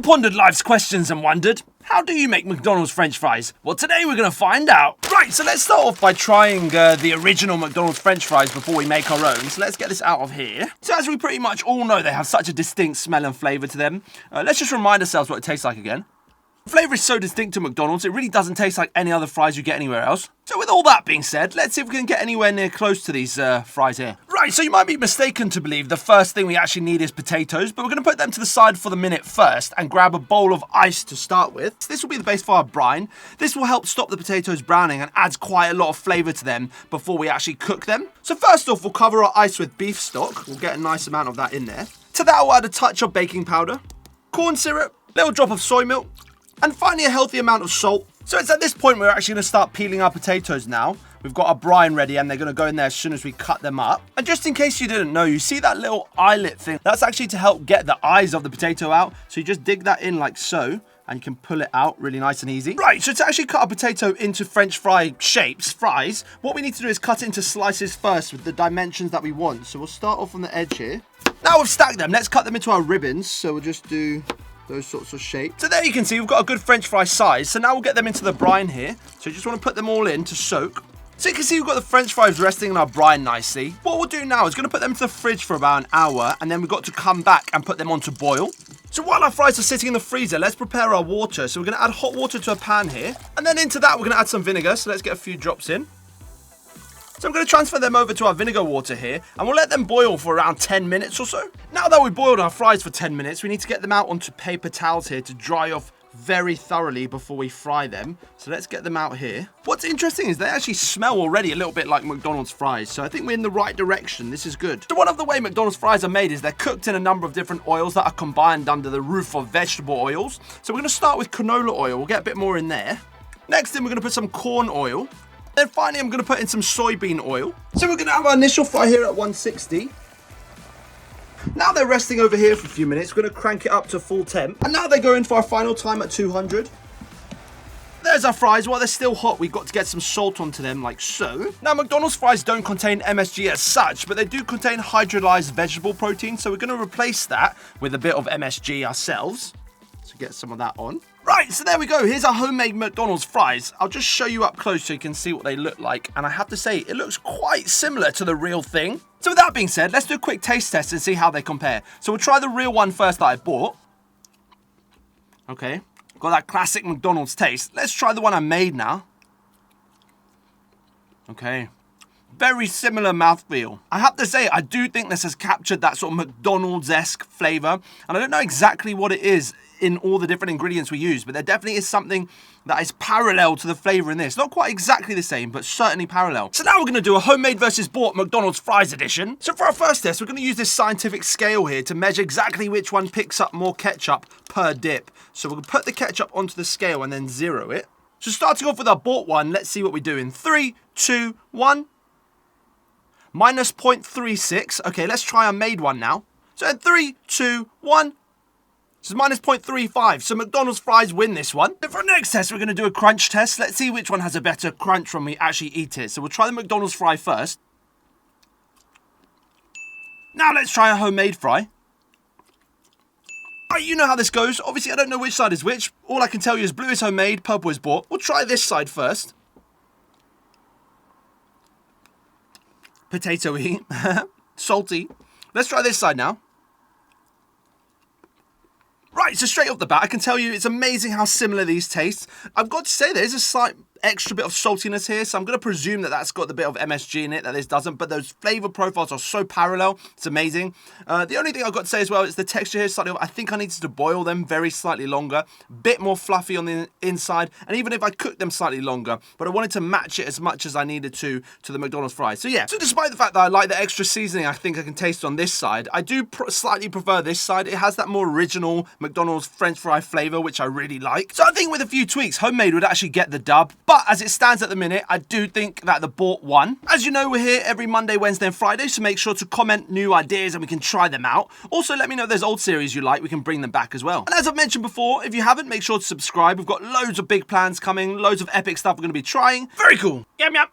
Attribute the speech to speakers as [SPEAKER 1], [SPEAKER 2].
[SPEAKER 1] pondered life's questions and wondered, how do you make McDonald's French fries? Well, today we're going to find out. Right, so let's start off by trying the original McDonald's French fries before we make our own. So let's get this out of here. So as we pretty much all know, they have such a distinct smell and flavour to them. Let's just remind ourselves what it tastes like again. The flavour is so distinct to McDonald's, it really doesn't taste like any other fries you get anywhere else. So with all that being said, let's see if we can get anywhere near close to these fries here. Right, so you might be mistaken to believe the first thing we actually need is potatoes, but we're going to put them to the side for the minute first and grab a bowl of ice to start with. So this will be the base for our brine. This will help stop the potatoes browning and adds quite a lot of flavour to them before we actually cook them. So first off, we'll cover our ice with beef stock. We'll get a nice amount of that in there. To that, we'll add a touch of baking powder, corn syrup, little drop of soy milk, and finally a healthy amount of salt. So it's at this point we're actually going to start peeling our potatoes now. We've got our brine ready and they're going to go in there as soon as we cut them up. And just in case you didn't know, you see that little eyelet thing? That's actually to help get the eyes of the potato out. So you just dig that in like so, and you can pull it out really nice and easy. Right, so to actually cut a potato into French fry shapes, fries, what we need to do is cut it into slices first with the dimensions that we want. So we'll start off on the edge here. Now we've stacked them, let's cut them into our ribbons. So we'll just do those sorts of shapes. So there you can see we've got a good French fry size. So now we'll get them into the brine here. So you just want to put them all in to soak. So you can see we've got the French fries resting in our brine nicely. What we'll do now is going to put them into the fridge for about an hour, and then we've got to come back and put them on to boil. So while our fries are sitting in the freezer, let's prepare our water. So we're going to add hot water to a pan here, and then into that we're going to add some vinegar. So let's get a few drops in. So I'm going to transfer them over to our vinegar water here, and we'll let them boil for around 10 minutes or so. Now that we've boiled our fries for 10 minutes, we need to get them out onto paper towels here to dry off very thoroughly before we fry them. So let's get them out here. What's interesting is they actually smell already a little bit like McDonald's fries. So I think we're in the right direction. This is good. So one of the way McDonald's fries are made is they're cooked in a number of different oils that are combined under the roof of vegetable oils. So we're going to start with canola oil. We'll get a bit more in there. Next in, we're going to put some corn oil. Then finally, I'm going to put in some soybean oil. So we're going to have our initial fry here at 160. Now they're resting over here for a few minutes. We're going to crank it up to full temp. And now they go in for our final time at 200. There's our fries. While they're still hot, we've got to get some salt onto them like so. Now, McDonald's fries don't contain MSG as such, but they do contain hydrolyzed vegetable protein. So we're going to replace that with a bit of MSG ourselves. So get some of that on. Right, so there we go. Here's our homemade McDonald's fries. I'll just show you up close so you can see what they look like. And I have to say, it looks quite similar to the real thing. So with that being said, let's do a quick taste test and see how they compare. So we'll try the real one first that I bought. Okay, got that classic McDonald's taste. Let's try the one I made now. Okay, very similar mouthfeel. I have to say, I do think this has captured that sort of McDonald's-esque flavour. And I don't know exactly what it is in all the different ingredients we use, but there definitely is something that is parallel to the flavour in this. Not quite exactly the same, but certainly parallel. So now we're going to do a homemade versus bought McDonald's fries edition. So for our first test, we're going to use this scientific scale here to measure exactly which one picks up more ketchup per dip. So we'll put the ketchup onto the scale and then zero it. So starting off with our bought one, let's see what we do in 3, 2, 1. Minus 0.36. Okay, let's try our made one now. So in 3, 2, 1. This is minus 0.35, so McDonald's fries win this one. So for our next test, we're going to do a crunch test. Let's see which one has a better crunch when we actually eat it. So we'll try the McDonald's fry first. Now let's try a homemade fry. Alright, you know how this goes. Obviously, I don't know which side is which. All I can tell you is blue is homemade, purple is bought. We'll try this side first. Potato-y. Salty. Let's try this side now. Right, so straight off the bat, I can tell you it's amazing how similar these taste. I've got to say there's a slight extra bit of saltiness here, so I'm going to presume that that's got the bit of MSG in it that this doesn't, but those flavour profiles are so parallel, it's amazing. The only thing I've got to say as well is the texture here is slightly off. I think I needed to boil them very slightly longer, bit more fluffy on the inside, and even if I cooked them slightly longer, but I wanted to match it as much as I needed to the McDonald's fries. So yeah, so despite the fact that I like the extra seasoning I think I can taste on this side, I do slightly prefer this side. It has that more original McDonald's French fry flavour, which I really like. So I think with a few tweaks, homemade would actually get the dub. But as it stands at the minute, I do think that the bought won. As you know, we're here every Monday, Wednesday and Friday, so make sure to comment new ideas and we can try them out. Also, let me know if there's old series you like, we can bring them back as well. And as I've mentioned before, if you haven't, make sure to subscribe. We've got loads of big plans coming, loads of epic stuff we're going to be trying. Very cool. Yum, yum.